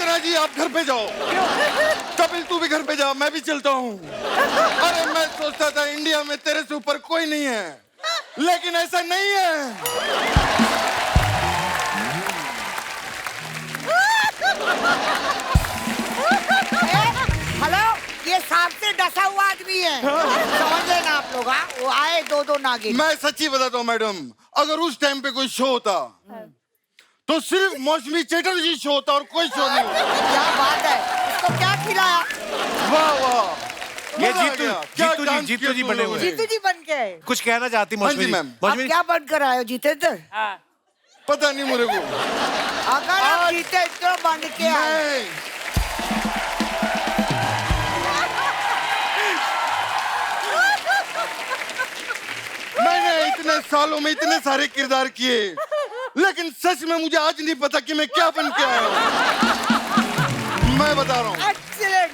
अर्चना जी आप घर पे जाओ। कपिल तू भी घर पे जा, मैं भी चलता हूँ। अरे मैं सोचता था इंडिया में तेरे से ऊपर कोई नहीं है, लेकिन ऐसा नहीं है। हेलो, ये सांप से डसा हुआ आदमी है, समझ लेना आप लोग। हाँ, वो आए दो नागिन। मैं सच्ची बताता हूँ मैडम, अगर उस टाइम पे कोई शो होता तो सिर्फ मौसमी चटर्जी शो होता और कोई शो नहीं होता। क्या बात है, इसको क्या खिलाया? वाह वाह, ये मजा आ जीतू गया। जीतू क्या जी डांस जीतू किया जी तुम बने लोगों हुए ने। हैं। जीतू जी बन के कुछ कहना चाहती हाँ मौसमी जी, जी? मैम। आप मौसमी जी, क्या बन कर आए हो जितेंद्र? पता नहीं मेरे को। अगर आप जितेंद्र बन के आए, मैं मैंने इतने सालों में इतने सारे किरदार किए, लेकिन सच में मुझे आज नहीं पता कि मैं क्या बन के आया हूँ। मैं बता रहा हूँ, एक्सीलेंट।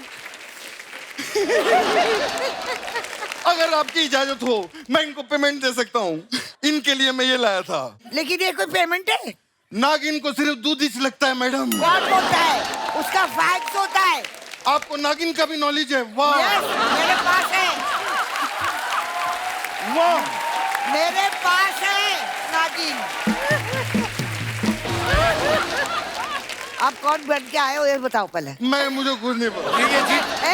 अगर आपकी इजाजत हो मैं इनको पेमेंट दे सकता हूँ। इनके लिए मैं ये लाया था। लेकिन ये कोई पेमेंट है? नागिन को सिर्फ दूध ही लगता है मैडम। कौन होता है? उसका फैक्स होता है। आपको नागिन का भी नॉलेज है? वाह यस, मेरे पास है, वाह। मेरे पास है नागिन। आप कौन बन के आए हो ये बताओ पहले। मैं मुझे खुद नहीं पता। ये जीत ए,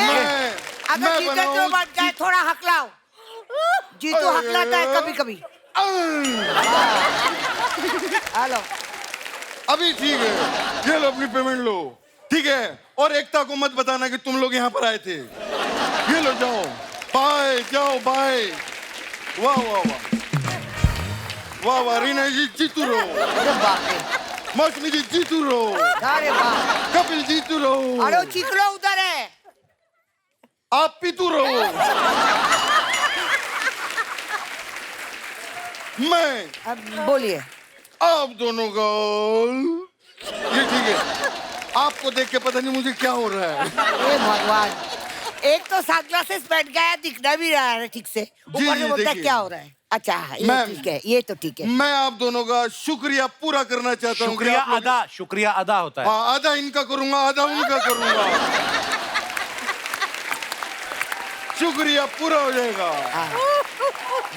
अगर जितेंद्र बन गए थोड़ा हकलाओ। जीतू हकलाता है कभी कभी। हेलो, अभी ठीक है, ये लो अपनी पेमेंट लो। ठीक है, और एकता को मत बताना कि तुम लोग यहाँ पर आए थे। ये लो, जाओ बाय, जाओ बाय। वाह वाह वाह वाह वाह, रीना जी जीतू रहो, अरे बाप रे, मौसमी जी जीतू रहो, अरे बाप, कपिल जीतू रहो, अरे वो चिकलो उधर है। आप पीतू रहो। मैं अब बोलिए। आप दोनों का ये ठीक है। आपको देख के पता नहीं मुझे क्या हो रहा है। हे भगवान, एक तो सनग्लासेस बैठ गया, दिखना भी रहा है ठीक से, ऊपर से जी, बोलता है देखिए। क्या हो रहा है। अच्छा ये मैम, ठीक है, ये तो ठीक है। मैं आप दोनों का शुक्रिया पूरा करना चाहता हूँ। शुक्रिया अदा होता है। हाँ, आधा इनका करूंगा, आधा उनका करूंगा। शुक्रिया पूरा हो जाएगा।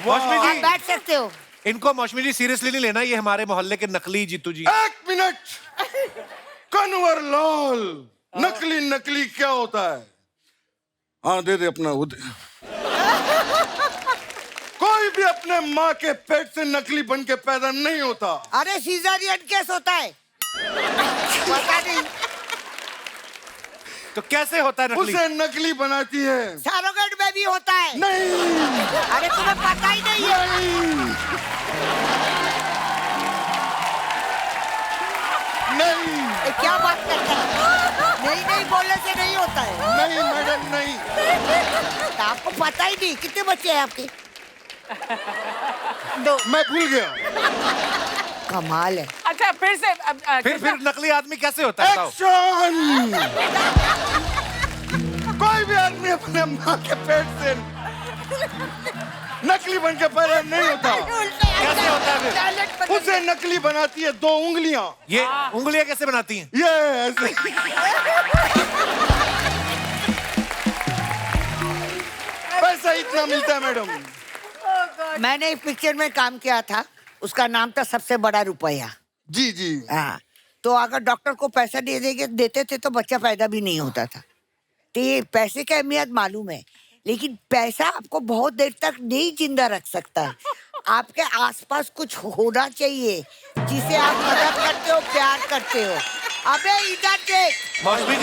मौसमी आप जी, बैठ सकते हो। इनको मौसमी जी सीरियसली नहीं लेना, ये हमारे मोहल्ले के नकली जीतू जी। एक मिनट, कन्वर लाल, नकली नकली क्या होता है? हाँ दे दे अपना वो दे। कोई भी अपने माँ के पेट से नकली बन के पैदा नहीं होता। अरे सीजरियन केस होता है, पता नहीं। तो कैसे होता है नकली? उसे नकली बनाती है। सरोगेट में भी होता है। नहीं अरे तुम्हें पता ही नहीं है। नहीं ये क्या बात करते हैं? नहीं नहीं बोलने से नहीं होता है। नहीं मैडम नहीं। तो आपको पता ही नहीं। कितने बच्चे हैं आपके? दो। मैं भूल गया। कमाल है। अच्छा फिर से फिर नकली आदमी कैसे होता है बताओ? एक्शन। कोई भी आदमी अपने माँ के पेट से नकली बन के पैदा नहीं होता। कैसे होता है फिर? उसे नकली बनाती है दो उंगलियां। ये उंगलियां कैसे बनाती हैं? ये ऐसे। पैसा इतना मिलता है मैडम। मैंने एक पिक्चर में काम किया था, उसका नाम था सबसे बड़ा रुपया। जी जी। हाँ, तो अगर डॉक्टर को पैसा देते थे तो बच्चा पैदा भी नहीं होता था। तो ये पैसे की अहमियत मालूम है, लेकिन पैसा आपको बहुत देर तक नहीं जिंदा रख सकता है। आपके आसपास कुछ होना चाहिए जिसे आप मदद करते हो, प्यार करते हो। अबे इधर देख। मौसमी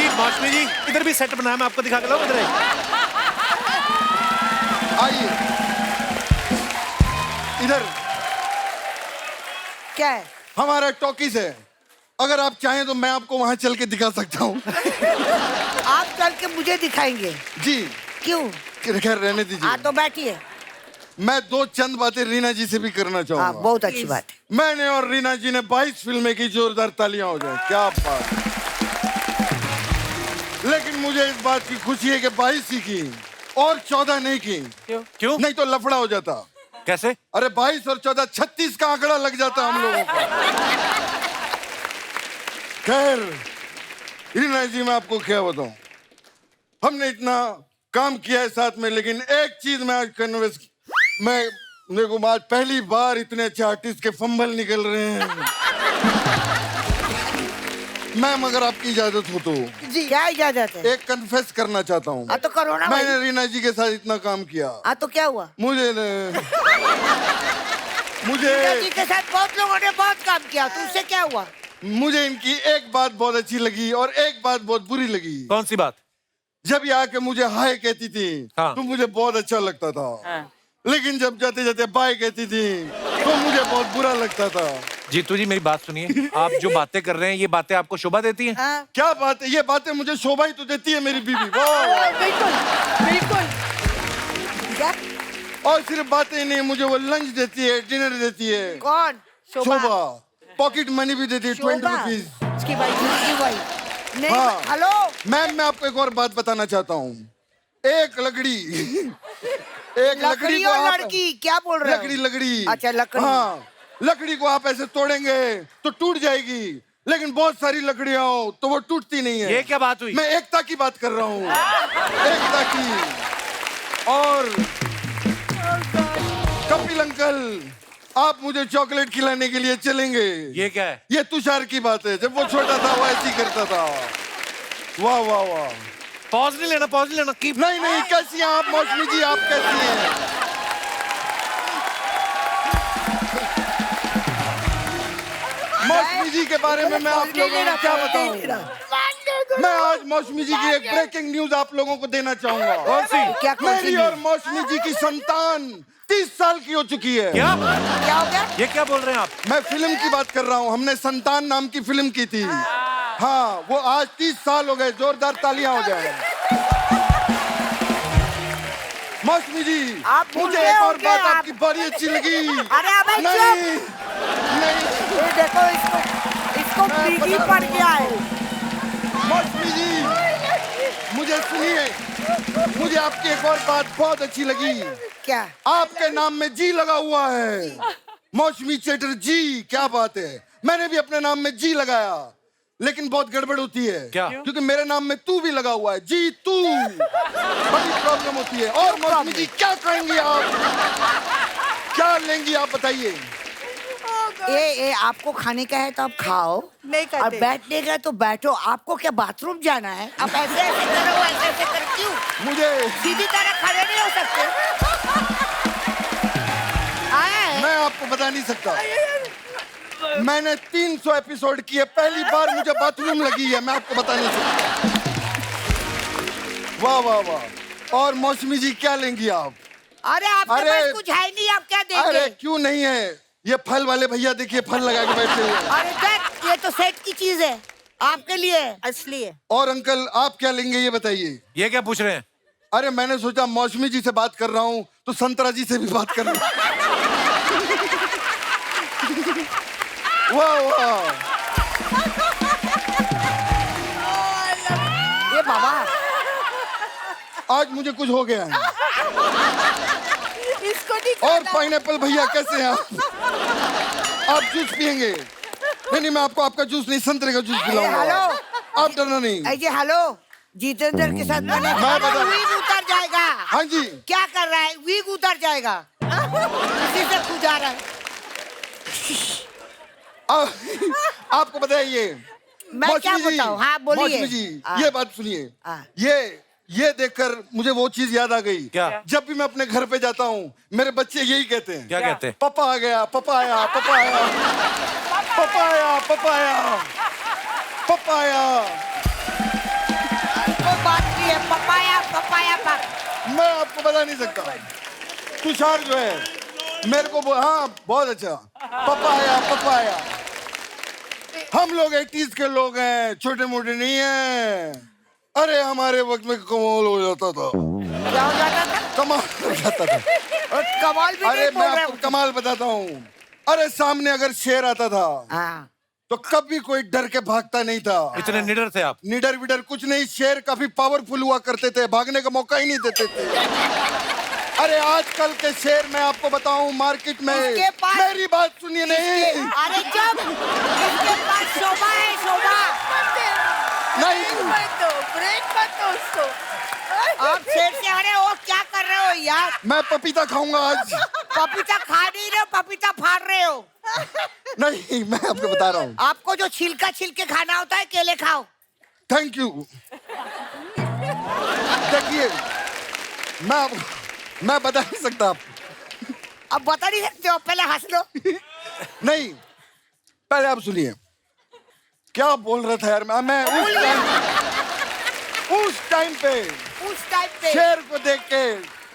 जी इधर भी सेट बनाया, मैं आपको दिखा के लाऊं इधर? आइए इधर, क्या है? हमारा टॉकीज है। अगर आप चाहें तो मैं आपको वहां चल के दिखा सकता हूँ। आप चल के मुझे दिखाएंगे? जी। क्यों? खैर रहने दीजिए। हाँ तो बैठिए। मैं दो चंद बातें रीना जी से भी करना हाँ, चाहूंगा। बहुत अच्छी बात है। मैंने और रीना जी ने 22 फिल्में की, जोरदार तालियां हो जाए। क्या बात है। लेकिन मुझे इस बात की खुशी है कि 22 ही की और 14 नहीं की। क्यों? नहीं तो लफड़ा हो जाता। कैसे? अरे 22 और 14 36 का आंकड़ा लग जाता हम लोगों को। खैर रीना जी, मैं आपको क्या बताऊं, हमने इतना काम किया है साथ में, लेकिन एक चीज मैं आज कन्विंस, मेरे को आज पहली बार इतने अच्छे आर्टिस्ट के फंबल निकल रहे हैं। मैम, अगर आपकी इजाजत हो तो जी, क्या इजाजत है? एक कन्फेस करना चाहता हूँ। हाँ तो करो ना भाई। मैंने रीना जी के साथ इतना काम किया। हाँ तो क्या हुआ? मुझे रीना जी के साथ बहुत लोगों ने बहुत काम किया, तो उससे क्या हुआ? मुझे इनकी एक बात बहुत अच्छी लगी और एक बात बहुत बुरी लगी। कौन सी बात? जब ये आके मुझे हाय कहती थी हाँ। तो मुझे बहुत अच्छा लगता था। हाँ। लेकिन जब जाते जाते बाय कहती थी तो मुझे बहुत बुरा लगता था। जीतू जी, मेरी बात सुनिए। आप जो बातें कर रहे हैं, ये बातें आपको शोभा देती हैं? हाँ। क्या बात है, ये बातें मुझे शोभा ही तो देती है मेरी बीवी। वाह। बिल्कुल बिल्कुल। क्या? और सिर्फ बातें ही नहीं, मुझे वो लंच देती है, डिनर देती है। कौन? शोभा। पॉकेट मनी भी देती है, 20 रुपीज। उसकी भाई, उसकी भाई। नहीं, हाँ। हेलो मैम, मैं आपको एक और बात बताना चाहता हूँ। एक लकड़ी एक लकड़ी को और आप, लड़की क्या बोल रहे हो? लकड़ी। अच्छा, लकड़ी। हाँ, लकड़ी को आप ऐसे तोड़ेंगे तो टूट जाएगी, लेकिन बहुत सारी लकड़ियां हो तो वो टूटती नहीं है। ये क्या बात हुई? मैं एकता की बात कर रहा हूँ, एकता की। और कपिल अंकल, आप मुझे चॉकलेट खिलाने के लिए चलेंगे? ये क्या है? ये तुषार की बात है, जब वो छोटा था वो ऐसी करता था। वाह वाह वाह। पॉज नहीं लेना, पॉज नहीं लेना। कीप। नहीं, कैसी हैं आप मौसमी जी, आप कैसी हैं? मौसमी जी के बारे में मैं आप लोगों को क्या बताऊं? मैं आज मौसमी जी की एक ब्रेकिंग न्यूज आप लोगों को देना चाहूंगा। कौन सी? क्या? कौन सी मेरी और मौसमी जी की संतान 30 साल की हो चुकी है। क्या? क्या हो गया? ये क्या बोल रहे हैं आप? मैं फिल्म की बात कर रहा हूँ, हमने संतान नाम की फिल्म की थी। हाँ, वो आज 30 साल हो गए, जोरदार तालियां हो जाए। मौसमी जी, आप भूल मुझे गए एक और होंगे बात आप। आपकी बड़ी अच्छी लगी। अरे अबे नहीं, नहीं, ये देखो, इसको पीकी पड़ गया है। मौसमी जी, मुझे सुनिए, मुझे आपकी एक और बात बहुत अच्छी लगी। क्या? आपके नाम में जी लगा हुआ है, मौसमी चटर्जी। क्या बात है, मैंने भी अपने नाम में जी लगाया, लेकिन बहुत गड़बड़ होती है। क्या? क्योंकि मेरे नाम में तू भी लगा हुआ है, जी तू। बड़ी प्रॉब्लम होती है। और मौसमी जी, क्या कहेंगी आप, क्या लेंगी आप, बताइए। ये आपको खाने का है तो आप खाओ, नहीं खाते। और बैठने का तो बैठो। आपको क्या बाथरूम जाना है? आप ऐसे ऐसे करो, ऐसे ऐसे कर, क्यों? मुझे, सीधी तरह खड़े नहीं हो सकते? मैं आपको बता नहीं सकता, मैंने 300 एपिसोड किए, पहली बार मुझे बाथरूम लगी है, मैं आपको बता नहीं सकता। वाह वाह वाह। और मौसमी जी, क्या लेंगी आप? अरे आपके अरे- पास कुछ है नहीं, आप क्या देंगे? अरे क्यों नहीं है, ये फल वाले भैया देखिए, फल लगा के बैठे हुए हैं। अरे देख, ये तो सेट की चीज है, आपके लिए असली है। और अंकल, आप क्या लेंगे ये बताइए। ये क्या पूछ रहे हैं? अरे मैंने सोचा मौसमी जी से बात कर रहा हूँ तो संतरा जी से भी बात कर रहा हूँ। वाह वाह। ये बाबा, आज मुझे कुछ हो गया है। इसको नहीं और खाना। पाइनएप्पल भैया, कैसे हैं आप जूस पियेंगे? नहीं, मैं आपको आपका जूस नहीं, संतरे का जूस पिलाऊंगा। हेलो। आप डरना नहीं। ऐसे हेलो, जितेंद्र के साथ मैंने मैं बता- वीग उतर जाएगा। हाँ जी। क्या कर रहा है? वीग उतर जाएगा, इसी से खुजा रहा है। आपको बताइए, मैं क्या मौसमी जी, बताऊं? हाँ, बोलिए। मौसमी जी, हाँ। ये बात सुनिए। हाँ। ये देखकर मुझे वो चीज याद आ गई। क्या? जब भी मैं अपने घर पे जाता हूँ, मेरे बच्चे यही कहते हैं। क्या कहते हैं? पापा आ गया, पापा आया, पापा आया, पापा आया, पापा आया, पापा आया। वो बात भी है, पपाया पपाया मैं आपको बता नहीं सकता। तुषार जो है मेरे को हाँ, बहुत अच्छा, पापा आया, पापा आया। हम लोग 80s के लोग हैं, छोटे मोटे नहीं हैं। अरे हमारे वक्त में कमाल हो जाता था। क्या हो जाता था? कमाल हो जाता था। और कमाल भी अरे नहीं मैं बोल रहे आपको हो। कमाल बताता हूँ। अरे सामने अगर शेर आता था हाँ। तो कभी कोई डर के भागता नहीं था। इतने निडर थे आप? निडर विडर कुछ नहीं, शेर काफी पावरफुल हुआ करते थे, भागने का मौका ही नहीं देते थे। अरे आजकल के शेर, मैं आपको बताऊं, मार्केट में, इसके पास- मेरी बात सुनिए नहीं, अरे चुप, इसके पास शोभा है, शोभा। नहीं उसको। आप शेर से अरे हो, क्या कर रहे हो यार? मैं पपीता खाऊंगा आज। पपीता खा नहीं रहे हो, पपीता फाड़ रहे हो। नहीं, मैं आपको बता रहा हूँ। आपको जो छिलका छिलके खाना होता है, केले खाओ। Thank you. देखिए, मैं बता नहीं सकता आप। अब बता नहीं सकते हो, पहले हंस लो। नहीं, पहले आप सुनिए। क्या बोल रहा था यार मैं उस टाइम पे शेर को देख के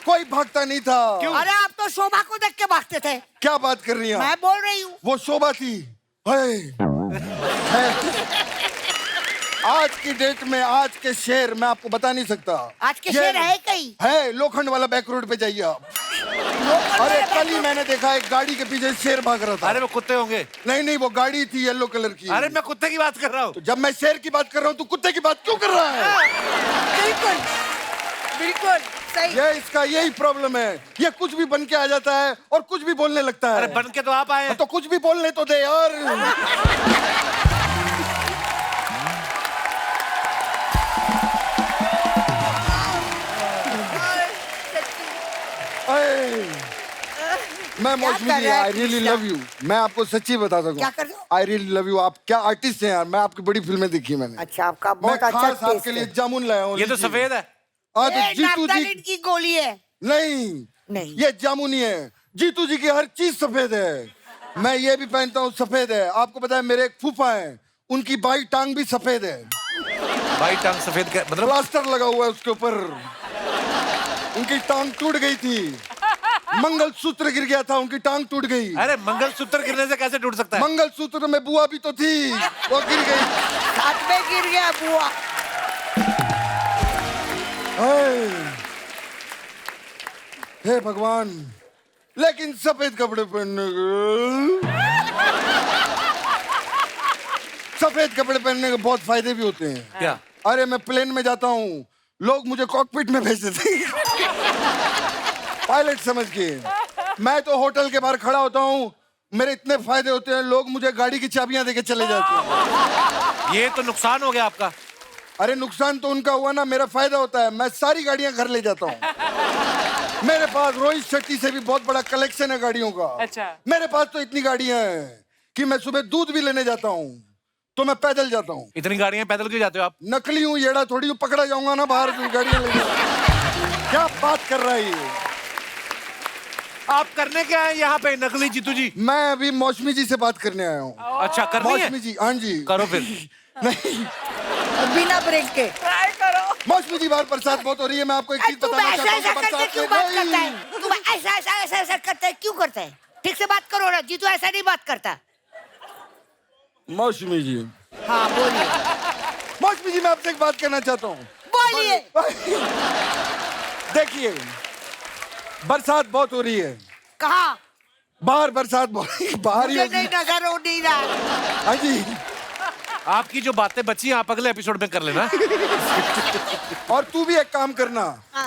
कोई भागता नहीं था। अरे आप तो शोभा को देख के भागते थे। क्या बात कर रही हैं मैं आप? बोल रही हूँ। वो शोभा थी। आज की डेट में आज के शेर मैं आपको बता नहीं सकता। आज के शेर है कहीं? है, लोखंड वाला बैक रोड पे जाइए आप। अरे कल ही मैंने देखा एक गाड़ी के पीछे शेर भाग रहा था। अरे वो कुत्ते होंगे। नहीं, वो गाड़ी थी येलो कलर की। अरे मैं कुत्ते की बात कर रहा हूँ। तो जब मैं शेर की बात कर रहा हूँ तो कुत्ते की बात क्यों कर रहा है? बिल्कुल बिल्कुल सही। ये इसका यही प्रॉब्लम है। ये कुछ भी बन के आ जाता है और कुछ भी बोलने लगता है। अरे बन के तो आप आए हैं। तो कुछ भी बोलने तो दे यार। मैं मौसमी जी, आई रियली लव यू। मैं आपको सच्ची बताता हूँ। क्या कर रहे हो? I really love you. आप क्या आर्टिस्ट हैं यार। मैं आपकी बड़ी फिल्में देखी मैंने। अच्छा, आपका मैं बहुत अच्छा खास आपके टेस्ट लिए है। जामुन लाया हूँ। ये तो लीजिए। सफेद है। हाँ, तो ये जीतू जी नाफ्तालिन की गोली है। नहीं, नहीं। ये जामुन ही है। जीतू जी की हर चीज सफेद है। मैं ये भी पहनता हूँ, सफेद है। आपको पता है मेरे एक फूफा है, उनकी बाई टांग भी सफेद है। भाई टांग सफेद का मतलब? प्लास्टर लगा हुआ है उसके ऊपर। उनकी टांग टूट गई थी। मंगलसूत्र गिर गया था, उनकी टांग टूट गई। अरे मंगलसूत्र गिरने से कैसे टूट सकता है? मंगलसूत्र में बुआ भी तो थी, वो गिर गई। हाथ में गिर गया बुआ। हे भगवान, लेकिन सफेद कपड़े पहनने के सफेद कपड़े पहनने के बहुत फायदे भी होते हैं। क्या? अरे मैं प्लेन में जाता हूँ, लोग मुझे कॉकपिट में भेज देते हैं। पायलट समझ के। मैं तो होटल के बाहर खड़ा होता हूँ, मेरे इतने फायदे होते हैं, लोग मुझे गाड़ी की चाबियां देके चले जाते हैं। ये तो नुकसान हो गया आपका। अरे नुकसान तो उनका हुआ ना, मेरा फायदा होता है। मैं सारी गाड़ियां घर ले जाता हूँ। मेरे पास रोहित शेट्टी से भी बहुत बड़ा कलेक्शन है गाड़ियों का। अच्छा। मेरे पास तो इतनी गाड़ियां हैं कि मैं सुबह दूध भी लेने जाता हूँ तो मैं पैदल जाता हूँ। इतनी गाड़ियां पैदल क्यों जाते हो आप? नकली हूँ, येड़ा थोड़ी हूँ, पकड़ा जाऊंगा ना बाहर गाड़ियां लेके। क्या बात कर रहा है ये? आप करने क्या है यहाँ पे नकली जीतू जी? मैं अभी मौसमी जी से बात करने आया हूँ। अच्छा, करनी है? मौसमी जी, हाँ जी। करो फिर। नहीं, बिना ब्रेक के। ट्राई करो। मौसमी जी बाहर बरसात बहुत हो रही है। मैं आपको एक चीज तुम बताना ऐसा चाहता ऐसा हूँ। करते बरसात क्यों में बात करता नहीं। है? तुम ऐसा करता है, क्यों करता है? ठीक से बात करो ना। जीतू ऐसा नहीं बात करता। मौसमी जी, हाँ बोलिए। मौसमी जी, मैं आपसे एक बात करना चाहता हूँ। बोलिए। देखिए, बरसात बहुत हो रही है। कहाँ? बाहर बरसात बहुत बाहर ही मुझे होगी। नहीं नजर हो नहीं रहा। हाँ जी। आपकी जो बातें बची हैं आप अगले एपिसोड में कर लेना। और तू भी एक काम करना,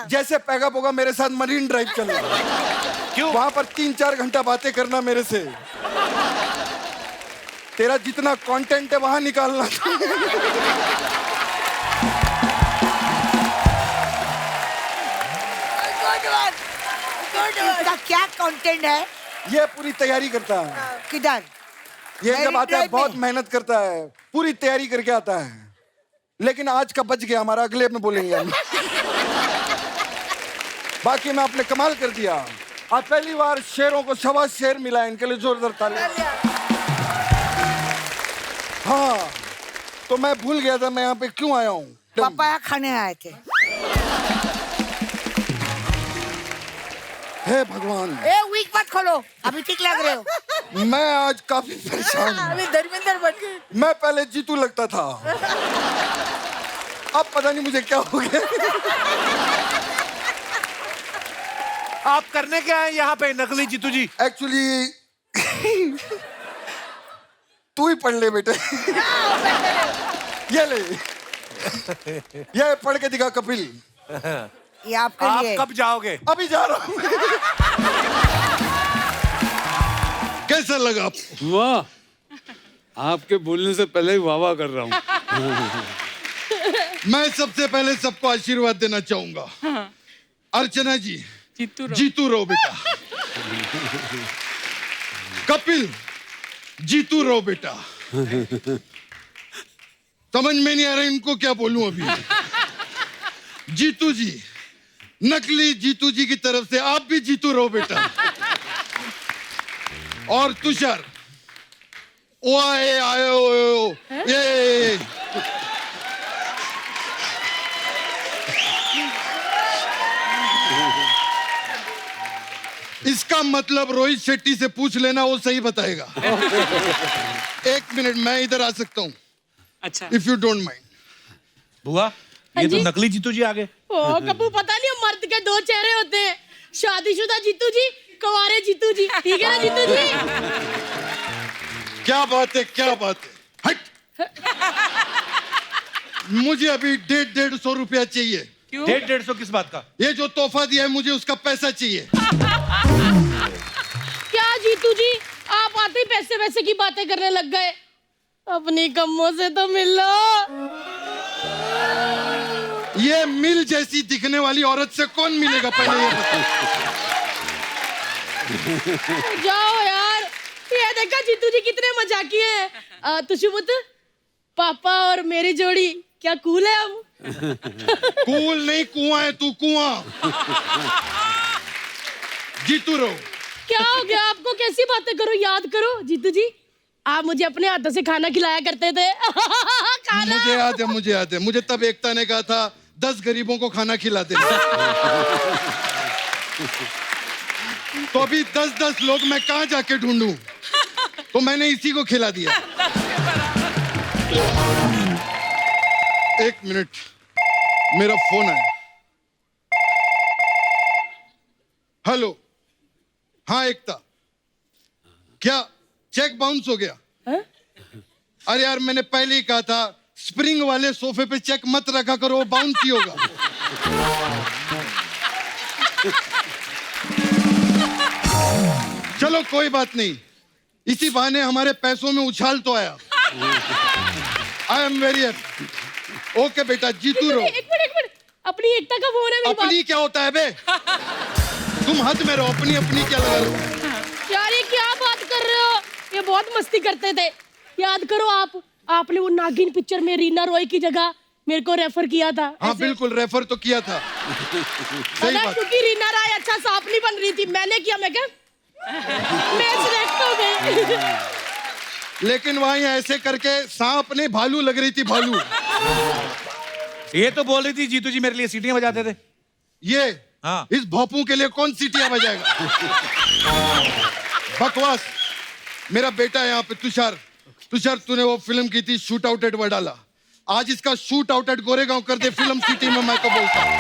जैसे पैगा पोगा मेरे साथ मरीन ड्राइव चलना। क्यों? वहां पर 3-4 घंटा बातें करना मेरे से। तेरा जितना कंटेंट है वहां निकालना। इसका क्या कंटेंट है? ये पूरी तैयारी करता है। किधर? ये जब Marine आता है Drive बहुत में? मेहनत करता है, पूरी तैयारी करके आता है। लेकिन आज का बच गया हमारा, अगले में बोलेंगे हम। बाकी मैं आपने कमाल कर दिया। आज पहली बार शेरों को 1.25 शेर मिला, इनके लिए जोरदार ताली। हाँ, तो मैं भूल गया था मैं यहाँ पे क्यों आया हूँ। पापाया खाने आए थे। हे भगवान, ए वीक मत खोलो, अभी ठीक लग रहे हो। मैं आज काफी परेशान हूँ। अभी धर्मेंद्र बन गए। मैं पहले जीतू लगता था, अब पता नहीं मुझे क्या हो गया। आप करने क्या है यहाँ पे नकली जीतू जी? एक्चुअली तू ही पढ़ ले बेटे। ये ले, ये पढ़ के दिखा कपिल। ये आपके आप लिए। कब जाओगे? अभी जा रहा हूँ। कैसा लगा? वाह, आपके बोलने से पहले ही वाह वाह कर रहा हूँ। मैं सबसे पहले सबको आशीर्वाद देना चाहूंगा। अर्चना जी, जीतू रहो बेटा। कपिल, जीतू रहो बेटा। समझ में नहीं आ रहा इनको क्या बोलूं अभी। जीतू जी, नकली जीतू जी की तरफ से आप भी जीतू रहो बेटा। और तुषार, ओ आए आए ओ ये इसका मतलब रोहित शेट्टी से पूछ लेना, वो सही बताएगा। एक मिनट, मैं इधर आ सकता हूँ? अच्छा इफ यू डोंट माइंड। बुआ, ये तो नकली जीतू जी आ गए। ओ कपू, पता नहीं मर्द के दो चेहरे होते हैं, शादीशुदा जीतू जी, कुंवारे जीतू जी। ठीक है ना जीतू जी? क्या बात है, क्या बात है। हट। मुझे अभी 150 रुपया चाहिए। 150 किस बात का? ये जो तोहफा दिया है मुझे उसका पैसा चाहिए। क्या जीतू जी, आप आते ही पैसे वैसे की बातें करने लग गए? अपनी कम्मों से तो मिल लो। ये मिल जैसी दिखने वाली औरत से कौन मिलेगा, पहले ये बताओ। जाओ यार, ये देखा जीतू जी कितने मजाकी हैं। तुशुबुत, पापा और मेरी जोड़ी क्या कूल है हम? कूल नहीं, कुआं है तू, कुआं। जीतू रहो। क्या हो गया आपको? कैसी बातें करो, याद करो जीतू जी, आप मुझे अपने हाथों से खाना खिलाया करते थे। खाना। मुझे याद है, मुझे याद है। मुझे तब एकता ने कहा था 10 गरीबों को खाना खिला दे। तो अभी 10-10 लोग मैं कहां जाके ढूंढूं? तो मैंने इसी को खिला दिया। एक मिनट, मेरा फोन है। हेलो, हाँ एकता, क्या चेक बाउंस हो गया? अरे यार, मैंने पहले ही कहा था स्प्रिंग वाले सोफे पे चेक मत रखा करो, वो बाउंस ही होगा। चलो कोई बात नहीं, इसी बहाने हमारे पैसों में उछाल तो आया। I am very happy. Okay बेटा, जीतू रहो। एक मिनट, अपनी एकता का फोन है। मेरी अपनी क्या होता है बे? तुम हद में रहो, अपनी अपनी क्या लगा लो। यार ये क्या बात कर रहे हो? ये बहुत मस्ती करते थे, याद करो आपने वो नागिन पिक्चर में रीना रॉय की जगह मेरे को रेफर किया था। हाँ बिल्कुल, रेफर तो किया था। सही बात। क्योंकि रीना रॉय अच्छा सांप नहीं बन रही थी, मैंने किया। मैं क्या मैं सिलेक्ट हो गई। लेकिन वहां ऐसे करके सांप नहीं, भालू लग रही थी, भालू। ये तो बोल रही थी जीतू जी मेरे लिए सीटियां बजाते थे। ये हाँ। इस भोपू के लिए कौन सीटियां बजाएगा? बकवास। मेरा बेटा है यहाँ पे, तुषार। तुषार, तूने वो फिल्म की थी शूट आउट एट वडाला, आज इसका शूट आउट एट गोरेगांव कर दे फिल्म सिटी में, मैं तो बोलता हूँ।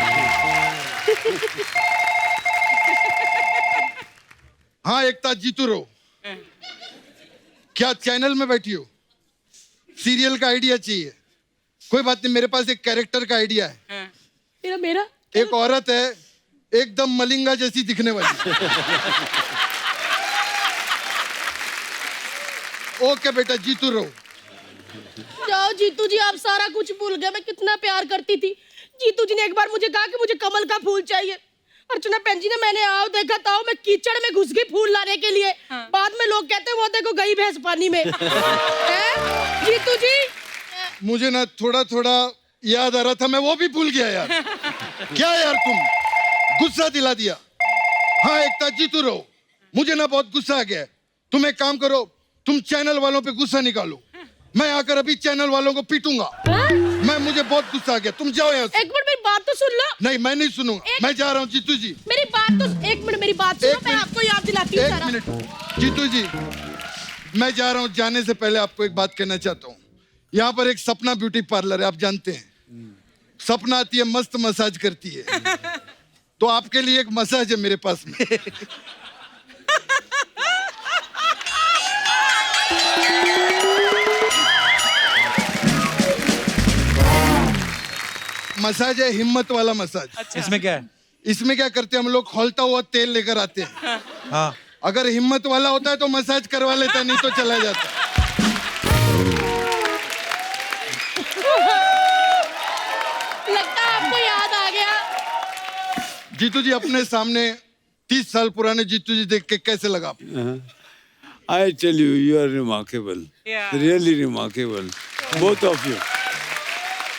हाँ एकता, जीतू रहो। क्या चैनल में बैठी हो? सीरियल का आइडिया चाहिए? कोई बात नहीं, मेरे पास एक कैरेक्टर का आइडिया है। मेरा एक औरत है एकदम मलिंगा जैसी दिखने वाली। ओके बेटा, जीतू रहो। जाओ जीतू जी, आप सारा कुछ भूल गए। मैं कितना प्यार करती थी। जीतू जी ने एक बार मुझे कहा कि मुझे कमल का फूल चाहिए। अर्चना बहन जी ने, मैंने आओ देखा था, मैं कीचड़ में घुस गई फूल लाने के लिए। बाद में लोग कहते वो देखो गई भैंस पानी में। जीतू जी, मुझे ना थोड़ा थोड़ा याद आ रहा था, मैं वो भी भूल गया यार। क्या यार, तुम गुस्सा दिला दिया। हाँ एकता, जीतू रहो। मुझे ना बहुत गुस्सा आ गया है। तुम एक काम करो, तुम चैनल वालों पे गुस्सा निकालो, मैं आकर अभी चैनल वालों को पीटूंगा। मुझे बहुत गुस्सा आ गया, तुम जाओ यहाँ से। एक मिनट मेरी बात तो सुन लो। नहीं, मैं नहीं सुनूंगा, मैं जा रहा हूँ। जीतू जी मेरी बात तो, एक मिनट मेरी बात सुनो, मैं आपको याद दिलाती हूँ एक सारा। मिनट जीतू जी, मैं जा रहा हूँ। जाने से पहले आपको एक बात कहना चाहता हूँ। यहाँ पर एक सपना ब्यूटी पार्लर है, आप जानते हैं। सपना आती है, मस्त मसाज करती है। तो आपके लिए एक मसाज है मेरे पास में। मसाज है, हिम्मत वाला मसाज। अच्छा। इसमें क्या है? इसमें क्या करते हैं हम लोग, खौलता हुआ तेल लेकर आते हैं। हाँ। अगर हिम्मत वाला होता है तो मसाज करवा लेता, नहीं तो चला जाता। जीतू जी अपने सामने 30 साल पुराने जीतू जी देख के कैसे लगा? I tell you, you are remarkable. Yeah. Really remarkable. Both of you.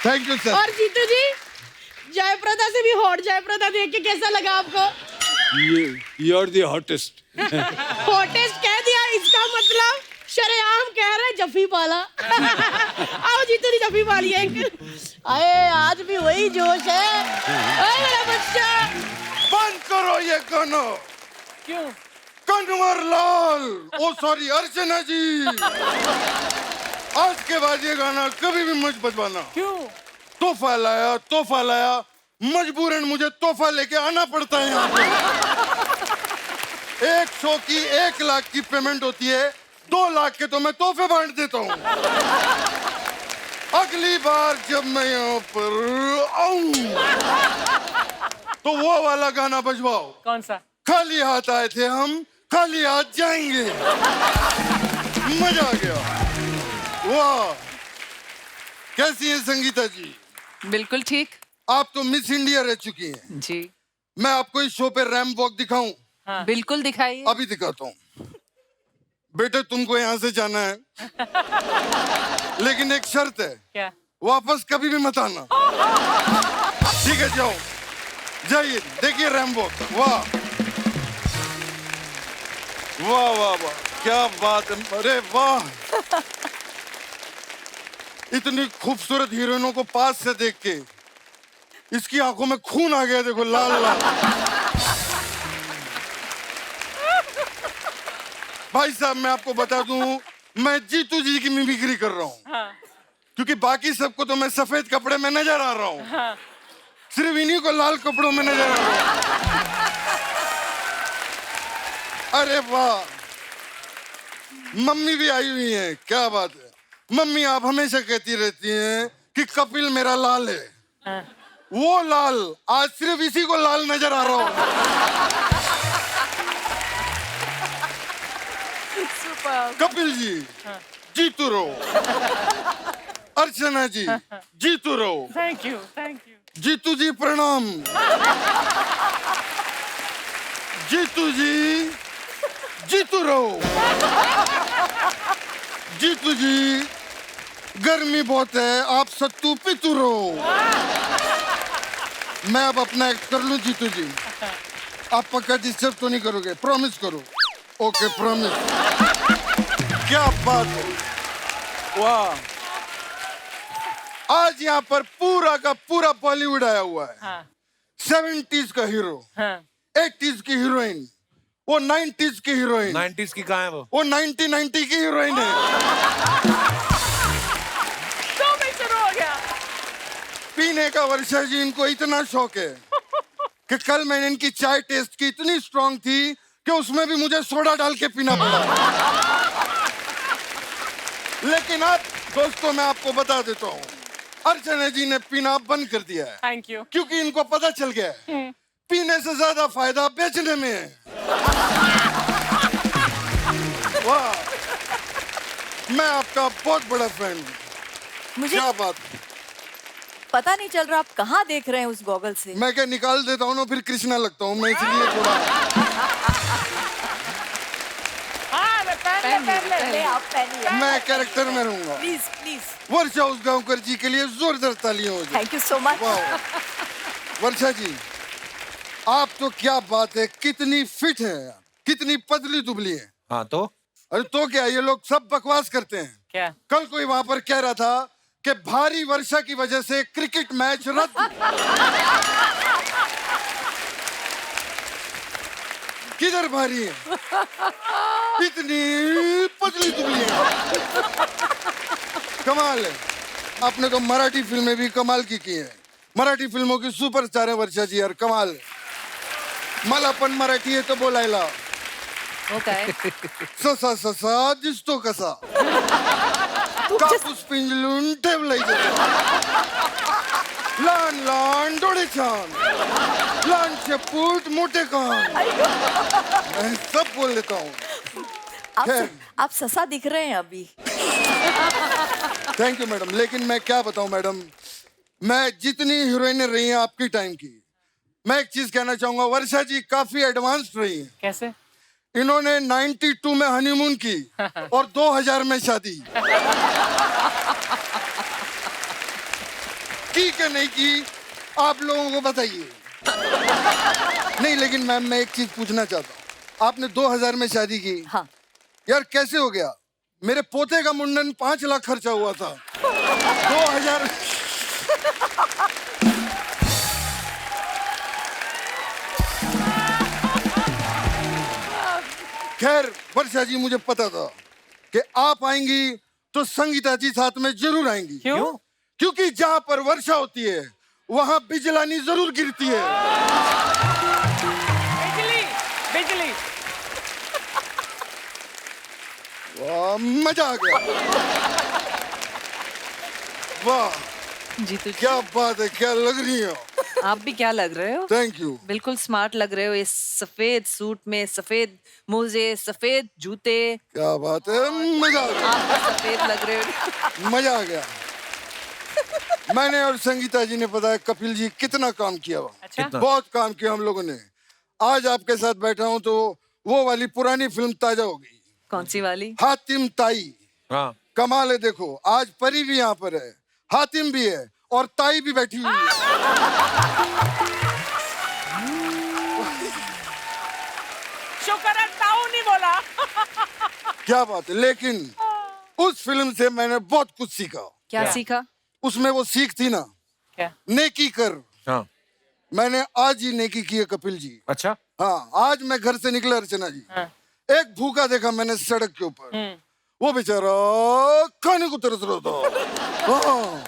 Thank you sir. और जीतू जी जयप्रदा से भी हॉट जयप्रदा देख के कैसा लगा आपको? You are the hottest. Hottest कह दिया, इसका मतलब शरेआम कह रहे जफी पाला। आओ जीतू जी जफी पालिए। अरे आज भी वही जोश है। अरे मेरा बच्चा। बंद करो ये गाना। क्यों? कन्वर लाल, ओ सॉरी अर्चना जी, आज के बाद ये गाना कभी भी मत बजवाना। क्यों? तोहफा लाया, मजबूरन मुझे तोहफा लेके आना पड़ता है यहाँ पे। एक शो की 1 लाख की पेमेंट होती है, 2 लाख के तो मैं तोहफे बांट देता हूँ। अगली बार जब मैं यहाँ पर आऊं तो वो वाला गाना बजवाओ। कौन सा? खाली हाथ आए थे हम, खाली हाथ जाएंगे। मजा आ गया। वाह, कैसी है संगीता जी? बिल्कुल ठीक। आप तो मिस इंडिया रह चुकी हैं। जी मैं आपको इस शो पे रैंप वॉक दिखाऊं? हाँ। बिल्कुल दिखाइए। अभी दिखाता हूँ। बेटे तुमको यहाँ से जाना है, लेकिन एक शर्त है। क्या? वापस कभी भी मत आना। ठीक है, जाओ, जाइए, देखिए रैंप वॉक। वाह वाह वाह वाह, क्या बात है। अरे वाह, इतनी खूबसूरत हीरोइनों को पास से देख के इसकी आंखों में खून आ गया। देखो लाल लाल। भाई साहब मैं आपको बता दूं, मैं जीतू जी की मिमिक्री कर रहा हूँ। हाँ। क्योंकि बाकी सबको तो मैं सफेद कपड़े में नजर आ रहा हूँ। हाँ। सिर्फ इन्हीं को लाल कपड़ों में नजर आ रहा हूँ। अरे वाह, मम्मी भी आई हुई है, क्या बात है। मम्मी आप हमेशा कहती रहती हैं कि कपिल मेरा लाल है। हाँ। वो लाल आज सिर्फ इसी को लाल नजर आ रहा हूँ। कपिल जी जीतू रहो, अर्चना जी जीतू रहो। Thank you, thank you. Jeetu ji प्रणाम। जीतू जी जीतू रहो। जीतू जी गर्मी बहुत है, आप सत्तू पीतू रहो। मैं अब अपना एक्ट कर लूं जीतू जी? आप पक्का डिस्टर्ब तो नहीं करोगे? प्रॉमिस करो। Okay promise. क्या बात है, वाह। आज यहाँ पर पूरा का पूरा बॉलीवुड आया हुआ है। हाँ। 70s का हीरो, हाँ। 80s की हीरोइन, वो 90s की हीरोइन, 90s की कहाँ है वो 1990 की हीरोइन है। तो मैं शुरू हो गया। पीने का वर्षा जी इनको इतना शौक है कि कल मैंने इनकी चाय टेस्ट की, इतनी स्ट्रांग थी कि उसमें भी मुझे सोडा डाल के पीना पड़ा। लेकिन अब दोस्तों मैं आपको बता देता हूँ, अर्चना जी ने पीना बंद कर दिया है। Thank you. क्योंकि इनको पता चल गया है पीने से ज्यादा फायदा बेचने में है। वाह, मैं आपका बहुत बड़ा फैन हूँ। मुझे क्या बात, पता नहीं चल रहा आप कहाँ देख रहे हैं उस गॉगल से। मैं क्या निकाल देता हूँ ना, फिर कृष्णा लगता हूँ मैं, इसलिए थोड़ा हाँ, मैं पहन ले। आप पहनिए। मैं कैरेक्टर में रहूंगा। Please please. वर्षा उसगांवकर जी के लिए जोरदार तालियां हो जाए। Thank you so much. वाह वर्षा जी, आप तो क्या बात है, कितनी फिट है, कितनी पतली दुबली है। हाँ तो अरे तो क्या, ये लोग सब बकवास करते हैं। क्या? कल कोई वहां पर कह रहा था कि भारी वर्षा की वजह से क्रिकेट मैच रद्द। किधर भारी है, इतनी पतली दुबली है। कमाल है। आपने तो मराठी फिल्में भी कमाल की है। मराठी फिल्मों की सुपरस्टार है वर्षा जी यार, कमाल है। मला पण मराठी आहे तर बोलायला। वो काय? ससा ससा दिसतो कसा, कापूस पिंजलून ठेवलाय लहान लहान डोळे छान, लहान शेपूट मोठे कान, मैं सब बोल लेता हूँ। आप ससा दिख रहे हैं अभी। Thank you madam. लेकिन मैं क्या बताऊं मैडम, मैं जितनी हीरोइनें रही हैं आपकी टाइम की, मैं एक चीज कहना चाहूंगा, वर्षा जी काफी एडवांस्ड रही हैं। कैसे? इन्होंने 92 में हनीमून की और 2000 में शादी की कि नहीं की, आप लोगों को बताइए। नहीं लेकिन मैम मैं एक चीज पूछना चाहता हूँ, आपने 2000 में शादी की। हाँ। यार कैसे हो गया? मेरे पोते का मुंडन 5 लाख खर्चा हुआ था, 2000। खैर वर्षा जी, मुझे पता था कि आप आएंगी तो संगीता जी साथ में जरूर आएंगी। क्यों? क्योंकि जहाँ पर वर्षा होती है वहाँ बिजलानी जरूर गिरती है। बिजली बिजली। वाह, मजा आ गया। वाह जीतू जी, क्या बात है, क्या लग रही हो। आप भी क्या लग रहे हो? Thank you. बिल्कुल स्मार्ट लग रहे हो इस सफेद सूट में, सफेद मोजे, सफेद जूते। क्या बात है, मजा आ गया, आप भी सफेद लग रहे हो। मजा आ गया। मैंने और संगीता जी ने बताया कपिल जी कितना काम किया हुआ। अच्छा। बहुत काम किया हम लोगों ने। आज आपके साथ बैठा हूँ तो वो वाली पुरानी फिल्म ताजा हो गई। कौन सी वाली? हातिम ताई। हाँ। कमाल है, देखो आज परी भी यहाँ पर है, हातिम भी है और ताई भी बैठी हुई है। शुक्र है ताऊ नहीं बोला। क्या बात है। लेकिन उस फिल्म से मैंने बहुत कुछ सीखा। क्या सीखा? उसमें वो सीख थी ना, क्या? नेकी कर। हाँ। मैंने आज ही नेकी की है कपिल जी। अच्छा। हाँ, आज मैं घर से निकला अर्चना जी, हाँ। एक भूखा देखा मैंने सड़क के ऊपर। वो बेचारा खाने को तरस रहा था। हाँ।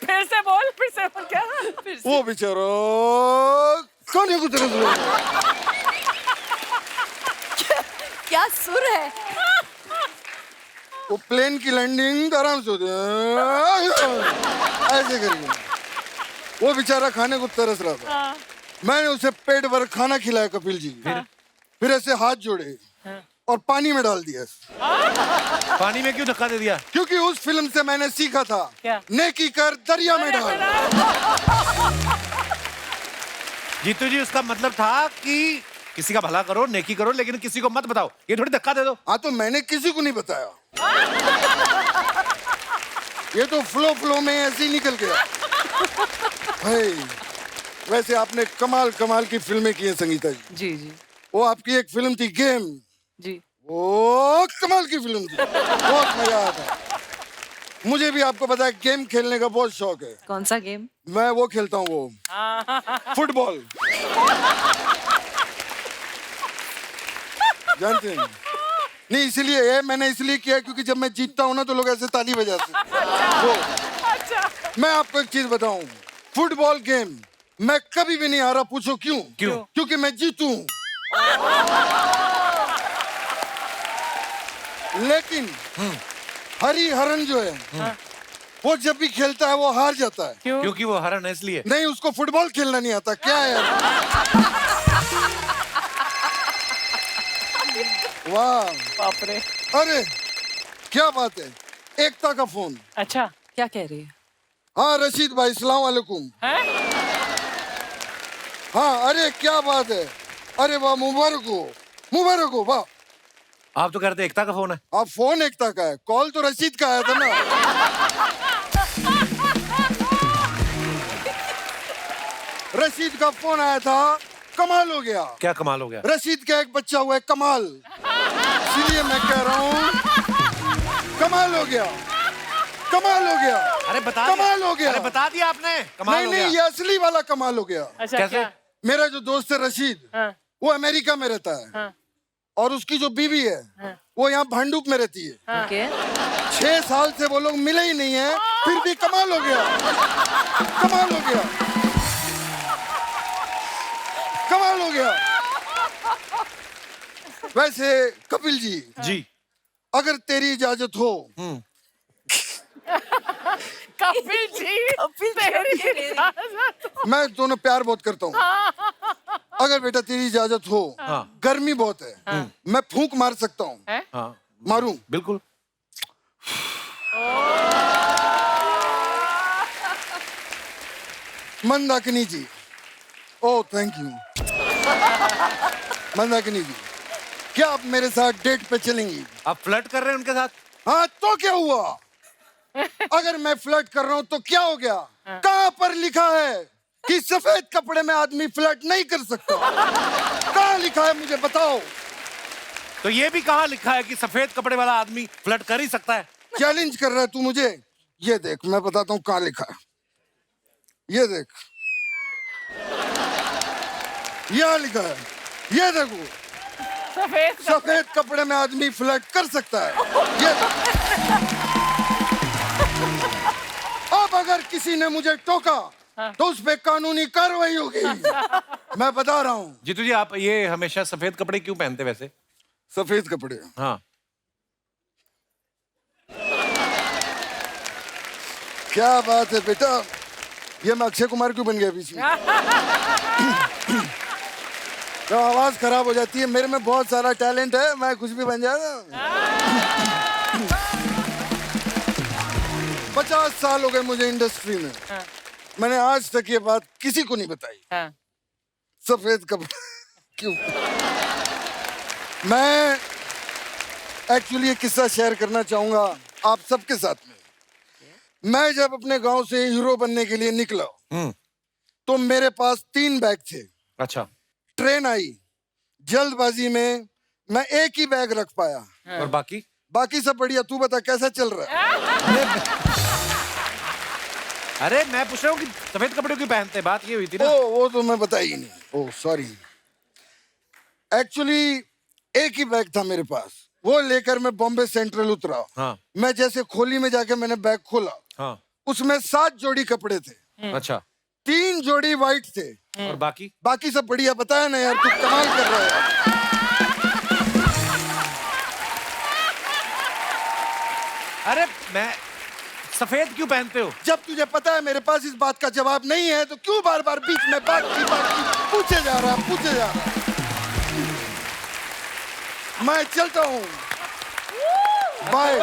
फिर से बोल क्या? वो बेचारा खाने को तरस रहा था। क्या सुर है? वो प्लेन की लैंडिंग आराम से होती है, ऐसे करके। वो बेचारा खाने को तरस रहा था। मैंने उसे पेट भर खाना खिलाया कपिल जी। फिर ऐसे हाथ जोड़े और पानी में डाल दिया। पानी में क्यों धक्का दे दिया? क्योंकि उस फिल्म से मैंने सीखा था, क्या? नेकी कर दरिया में डाल। जीतू जी, उसका मतलब था कि किसी का भला करो, नेकी करो, लेकिन किसी को मत बताओ। ये थोड़ी धक्का दे दो। हाँ तो मैंने किसी को नहीं बताया, ये तो फ्लो में ऐसे ही निकल गया। भाई वैसे आपने कमाल कमाल की फिल्में की हैं संगीता जी। जी जी वो आपकी एक फिल्म थी गेम, जी। वो कमाल की फिल्म थी, बहुत मजा आया था। मुझे भी आपको पता है गेम खेलने का बहुत शौक है। कौन सा गेम? मैं वो खेलता हूँ, वो फुटबॉल। जानते हैं? नहीं इसलिए ये मैंने इसलिए किया क्योंकि जब मैं जीतता हूँ ना तो लोग ऐसे ताली बजाते हैं। वो मैं आपको एक चीज बताऊं, फुटबॉल गेम मैं कभी भी नहीं हारा। पूछो क्यों? क्यों? क्योंकि मैं जीतू हूं। लेकिन हरी हरन जो है वो जब भी खेलता है वो हार जाता है। क्यों? क्योंकि वो हरन है इसलिए। नहीं, उसको फुटबॉल खेलना नहीं आता। क्या है यार? वाह, बाप रे। अरे क्या बात है। एकता का फोन। अच्छा। क्या कह रही है? हाँ रशीद भाई, सलाम वालेकुम। हैं? हाँ अरे क्या बात है। अरे वाह, मुबारक हो वाह। आप तो कह रहे थे एकता का फोन है। आप फोन एकता का है, कॉल तो रशीद का आया था ना। रशीद का फोन आया था, कमाल हो गया। क्या कमाल हो गया? रशीद का एक बच्चा हुआ है कमाल, इसलिए मैं कह रहा हूँ कमाल हो गया, कमाल हो गया। अरे बता कमाल हो गया। अरे बता दिया आपने, कमाल नहीं हो नहीं, गया। ये असली वाला कमाल हो गया। अच्छा कैसे? क्या? मेरा जो दोस्त है रशीद, हाँ। वो अमेरिका में रहता है। हाँ। और उसकी जो बीवी है वो यहाँ भांडुप में रहती है। ओके। 6 साल से वो लोग मिले ही नहीं है, फिर भी कमाल हो गया, कमाल हो गया, कमाल हो गया। वैसे कपिल जी, जी। अगर तेरी इजाजत हो, कपिल जी तेरी मैं दोनों प्यार बहुत करता हूँ। अगर बेटा तेरी इजाजत हो, हाँ। गर्मी बहुत है, मैं फूंक मार सकता हूँ। हाँ मारूं? बिल्कुल। Mandakini ji. Oh thank you. Mandakini ji, क्या आप मेरे साथ डेट पे चलेंगी? आप फ्लर्ट कर रहे हैं उनके साथ? हाँ तो क्या हुआ? अगर मैं फ्लर्ट कर रहा हूं तो क्या हो गया? कहां पर लिखा है कि सफेद कपड़े में आदमी फ्लर्ट नहीं कर सकता? कहां लिखा है मुझे बताओ। तो ये भी कहाँ लिखा है कि सफेद कपड़े वाला आदमी फ्लर्ट कर ही सकता है? चैलेंज कर रहा है तू मुझे? ये देख, मैं बताता हूँ कहां लिखा है। ये देख, यहाँ लिखा है, ये देखो, सफेद कपड़े में आदमी फ्लर्ट कर सकता है। ये अब अगर किसी ने मुझे टोका तो उस पे कानूनी कार्रवाई होगी। मैं बता रहा हूँ। जीतू जी, आप ये हमेशा सफेद कपड़े क्यों पहनते वैसे? सफेद कपड़े, हाँ। क्या बात है बेटा, ये मैं अक्षय कुमार क्यों बन गया बीच में? तो आवाज खराब हो जाती है। मेरे में बहुत सारा टैलेंट है, मैं कुछ भी बन जाऊंगा। 50 साल हो गए मुझे इंडस्ट्री में। मैंने आज तक ये बात किसी को नहीं बताई। सफेद कपड़े क्यों? मैं एक्चुअली एक किस्सा शेयर करना चाहूंगा आप सबके साथ में। मैं जब अपने गांव से हीरो बनने के लिए निकला तो मेरे पास 3 बैग थे। अच्छा। ट्रेन आई, जल्दबाजी में मैं एक ही बैग रख पाया। और बाकी? बाकी सब बढ़िया। तू बता कैसा चल रहा है? अरे मैं पूछ रहा हूँ कि सफेद कपड़े क्यों पहनते हैं, बात ये हुई थी ना। वो तो मैं बताई ही नहीं। Oh sorry. एक्चुअली एक ही बैग था मेरे पास, वो लेकर मैं बॉम्बे सेंट्रल उतरा। हाँ। मैं जैसे खोली में जाके मैंने बैग खोला, हाँ। उसमें 7 जोड़ी कपड़े थे। अच्छा। 3 जोड़ी वाइट थे। और बाकी? बाकी सब बढ़िया। बताया ना यार, तू कमाल कर रहा है। अरे मैं सफेद क्यों पहनते हो? जब तुझे पता है मेरे पास इस बात का जवाब नहीं है तो क्यों बार बार बीच में बात की पूछे जा रहा मैं चलता हूँ। बाय।